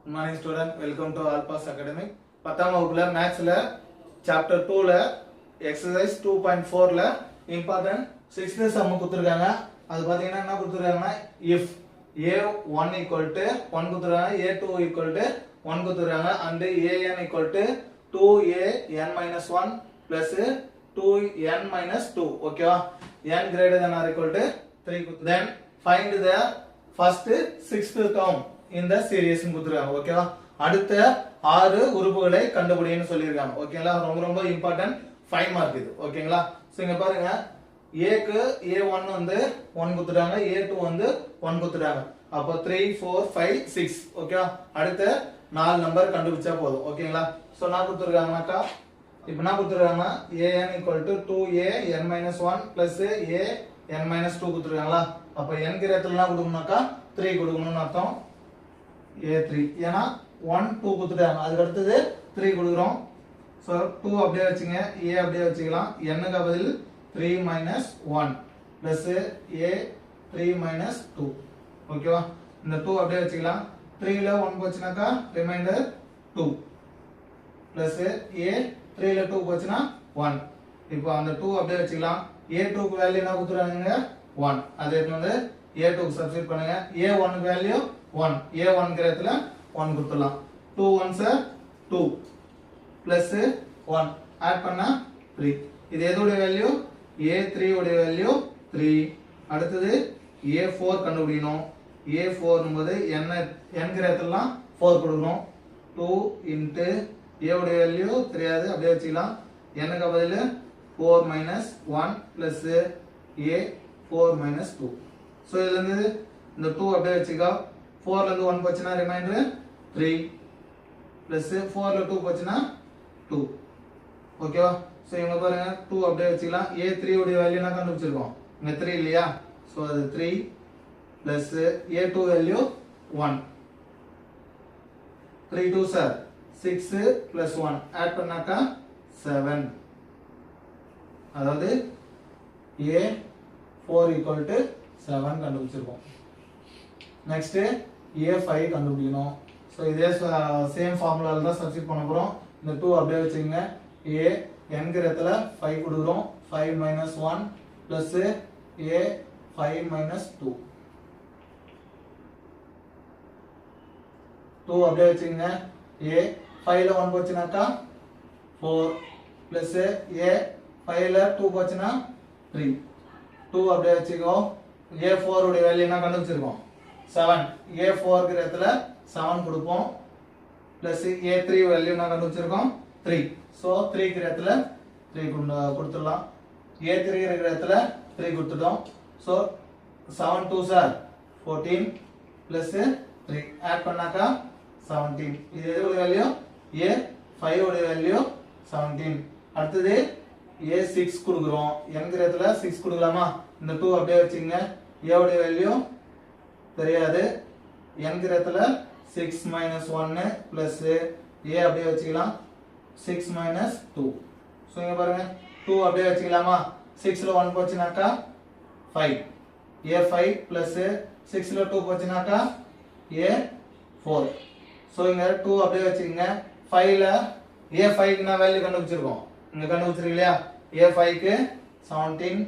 Good morning student, welcome to Alpas Academic. 10th வகுப்புல மேத்ஸ்ல chapter 2ல exercise 2.4ல important 6th sum கொடுத்திருக்காங்க. அது பாத்தீங்கன்னா என்ன கொடுத்திருக்காங்கன்னா if a1 equal to 1 கொடுத்திருக்காங்க, a2 equal to 1 கொடுத்திருக்காங்க and an equal to 2an minus 1 plus 2n minus 2. ஓகேவா? n greater than or equal to 3. Then find the first sixth term இந்த series கொடுத்துருக்காங்க. ஓகேவா? அடுத்த 6 உறுப்புகளை கண்டுபிடின்னு சொல்லியிருக்காங்க. ஓகேங்களா? ரொம்ப ரொம்ப இம்பார்ட்டன்ட் 5 மார்க் இது. ஓகேங்களா? சோ இங்க பாருங்க, a க்கு a1 வந்து 1 கொடுத்துட்டாங்க, a2 வந்து 1 கொடுத்துட்டாங்க. அப்ப 3 4 5 6. ஓகேவா? அடுத்த 4 நம்பர் கண்டுபிடிச்சா போதும். ஓகேங்களா? சோ நான் கொடுத்துருக்காங்கனாக்கா இப்போ என்ன கொடுத்துருக்காங்கன்னா an equal to 2an minus 1 plus an minus 2 கொடுத்துருக்காங்களா? அப்ப n க்கு இடத்துல என்ன கொடுக்கணும்னாக்கா 3 கொடுக்கணும்னு அர்த்தம். a3 ஏனா 1 2 கொடுத்துட்டாங்க, அதுக்கு அடுத்தது 3 கொடுக்குறோம். சோ 2 அப்படியே வச்சுங்க, a அப்படியே வச்சுக்கலாம். n க்கு பதில் 3 minus 1 plus a 3 minus 2. ஓகேவா? இந்த 2 அப்படியே வச்சுக்கலாம். 3 ல 1 போச்சுனாக்கா ரிமைண்டர் 2 plus a 3 ல 2 போச்சுனா 1. இப்போ அந்த 2 அப்படியே வச்சுக்கலாம். a2 க்கு வேல்யூ என்ன கொடுத்துறாங்க? 1. அதே வந்து a2 க்கு சப்ஸ்டிட்யூட் பண்ணுங்க. a1 க்கு வேல்யூ 1, a1 க்கு இடத்துல 1 கொடுத்துடலாம். 2 1s 2 plus 1 ஆட் பண்ணா 3. இது எதோட வேல்யூ? a3 உடைய வேல்யூ 3. அடுத்தது a4 கண்டுபிடிக்கணும். a4 என்பது n க்கு இடத்துல 4 கொடுக்கணும். 2 into a உடைய வேல்யூ தெரியாது, அப்படியே வச்சுக்கலாம். n க்கு பதிலா 4 minus 1 plus a 4 minus 2. So இதுல இருந்து இந்த 2 அப்படியே வச்சுக்கோ. 4 ல இருந்து 1 போச்சுனா ரிமைண்டர் 3 plus 4 ல 2 போச்சுனா 2. ஓகேவா? சோ இங்க பாருங்க 2 அப்படியே வச்சுக்கலாம். a3 உடைய வேல்யூ என்ன கண்டுபிடிச்சிருக்கோம்? இங்க 3 இல்லையா? சோ அது 3 plus a2 value 1. 3 2s 6 plus 1 add பண்ணாக்கா 7. அதாவது a4 equal to 7 கண்டுபிடிச்சிருக்கோம். நெக்ஸ்ட் a5 கண்டுபிடிக்கணும். சோ இதே சேம் ஃபார்முலால தான் சப்ஸ்டிட்யூட் பண்ண போறோம். இந்த 2 அப்படியே வச்சுங்க. a n க்கு இடத்துல 5 கொடுக்கிறோம். 5 minus 1 plus a 5 minus 2. 2 அப்படியே வச்சுங்க. a 5 ல 1 போச்சுனாக்கா 4 plus a 5 ல 2 போச்சுனா 3. 2 அப்படியே வச்சுக்கோ. a4 உடைய வேல்யூ என்ன கண்டுபிடிச்சிருக்கோம்? 7. a4 க்கு இடத்துல 7 கொடுப்போம். plus a3 வேல்யூ என்ன கண்டுபிடிச்சிருக்கோம்? 3. சோ 3 க்கு இடத்துல 3 கொடுத்துடலாம். a3 இருக்கிற இடத்துல 3 கொடுத்துட்டோம். சோ 7 2s 14 plus 3 ஆட் பண்ணாக்கா 17. இது எதோட வேல்யூ? a5 உடைய வேல்யூ 17. அடுத்தது a6 கொடுக்கிறோம். n க்கு இடத்துல 6 கொடுக்கலாமா? இந்த 2 அப்படியே வச்சுங்க. a உடைய வேல்யூ தெரியாது. n க்கு இடத்துல 6 minus 1 plus a அப்படியே வச்சுக்கலாம். 6 minus 2. சோ இங்க பாருங்க 2 அப்படியே வச்சுக்கலாமா? 6 ல 1 போச்சுனாக்கா 5. a5 plus 6 ல 2 போச்சுனாக்கா a4. சோ இங்க 2 அப்படியே வச்சுக்கங்க. 5 ல a5 க்கு என்ன வேல்யூ கண்டுபிடிச்சிருக்கோம்? இங்க கண்டுபிடிச்சிருக்கீங்களா? a5 க்கு 17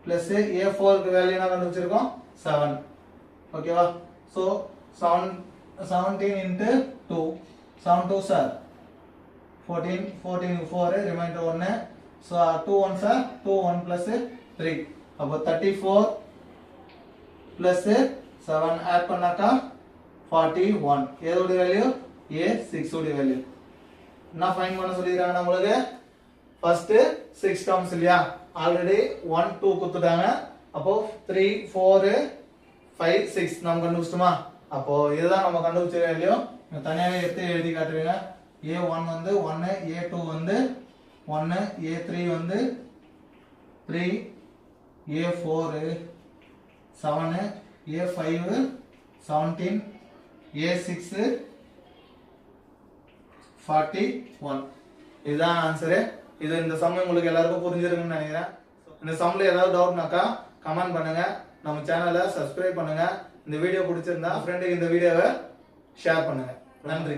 plus a4 க்கு வேல்யூ என்ன கண்டுபிடிச்சிருக்கோம்? 7. ஓகேவா? So 17 into 2 7 2s 14 14 4 reminder 1. So 2 1s 2 1 plus 3. அப்ப 34 plus 7 ஆட் பண்ணாக்கா 41. எதோட வேல்யூ? a6 உடைய வேல்யூ. என்ன ஃபைண்ட் பண்ண சொல்லிருக்காங்க உங்களுக்கு? ஃபர்ஸ்ட் 6 டர்ம்ஸ் இல்லையா? ஆல்ரெடி 1 2 கொடுத்துட்டாங்க. அப்போ 3 4 5 6 நாம கண்டுபிடிச்சோமா? அப்போ இதுதான் நம்ம கண்டுபிடிச்ச வேல்யூ. தனியாவே எடுத்து எழுதி காட்டுவீங்க. a1 வந்து 1, a2 வந்து 1, a3 வந்து 3, a4 7, a5 17, a6 41. இதுதான் ஆன்சர். இது இந்த சம் உங்களுக்கு எல்லாருக்கும் புரிஞ்சிருக்குன்னு நினைக்கிறேன். இந்த சம்ல ஏதாவது டவுட்னாக்கா கமெண்ட் பண்ணுங்க. நம்ம சேனலை சப்ஸ்கிரைப் பண்ணுங்க. இந்த வீடியோ பிடிச்சிருந்தா ஃப்ரெண்டுக்கு இந்த வீடியோவை ஷேர் பண்ணுங்க. நன்றி.